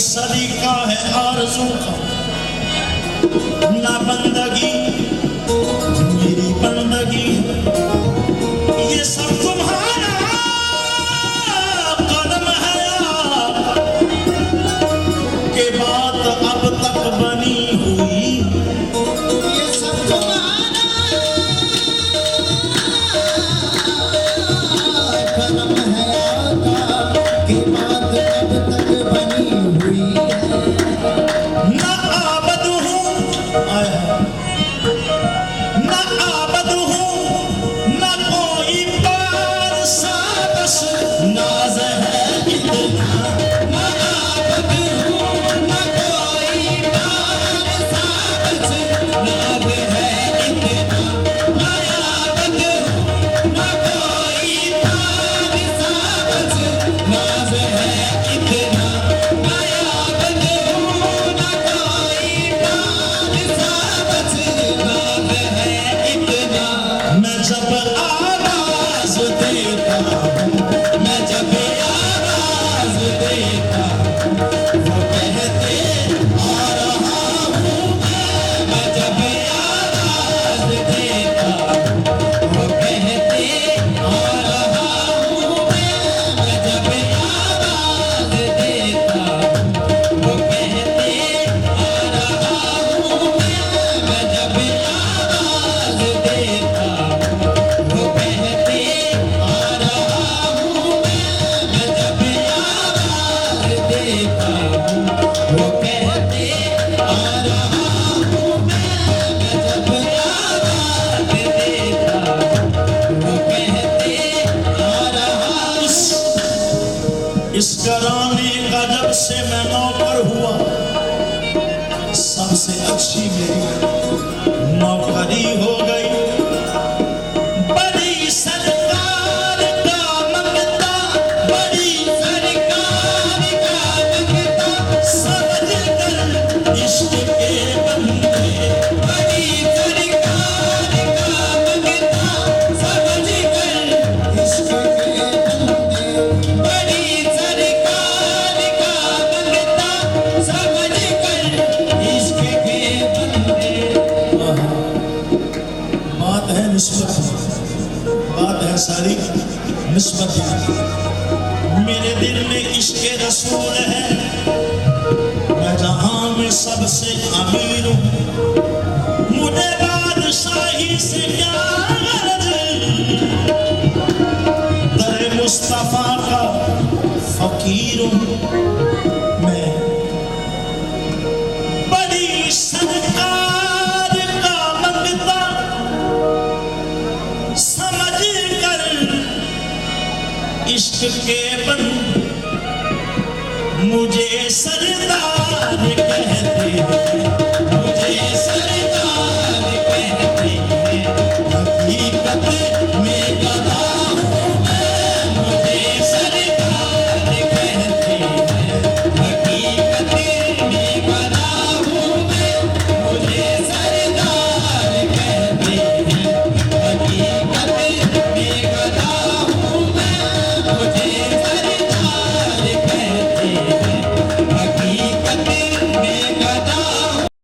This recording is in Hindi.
सलीका है आरज़ू का, ना बंदगी मेरी बंदगी, ये सब तुम्हारा कदम है के बात अब तक बनी हुई, ये सब तुम्हारा कदम है के बात अब तक बनी हुई। ना आबद हूँ ना आबद हूँ ना कोई पार साबस, नाज है इतना। ना आबद हूँ ना कोई पार साबस, नाज है इतना। ना आबद हूँ ना कोई पार साबस, नाज है इतना। ना आबद हूँ ना कोई पार साबस, नाज है इतना। मैं जब आवाज देता हूँ, मैं जब आवाज देता हूँ, वो कहते आ रहा हूँ मैं जब आवाज देता हूँ, वो कहते आ रहा हूँ मैं जब आवाज देता हूँ, वो कहते आ रहा हूँ मैं जब आवाज देता हूँ, वो कहते आ रहा हूँ मैं जब आवाज देता हूँ, वो कहते आ रहा हूँ मैं जब आवाज देता हूँ, वो कहते आ रहा हूँ। इस घराने का जब से मैं नौकर हुआ, सबसे अच्छी मेरी नौकरी हो गई। बड़ी सरकार का मंगता, बड़ी सरकार का मंगता, समझ कर इश्क के बंदे। बड़ी सरकार का मंगता, समझ कर इश्क के बंदे। बड़ी सरकार का मंगता, समझ कर इश्क के बंदे। बात है निस्बत, बात है सारी निस्बत। मेरे दिल में इश्क रसूल है, मैं जहां में सबसे अमीर हूँ। मुझे बादशाही से क्या गरज, दरे मुस्तफा का फकीर हूँ मैं। बड़ी सरकार का मंगता, समझ कर इश्क के बंदे। मुझे सरदार कहते हैं,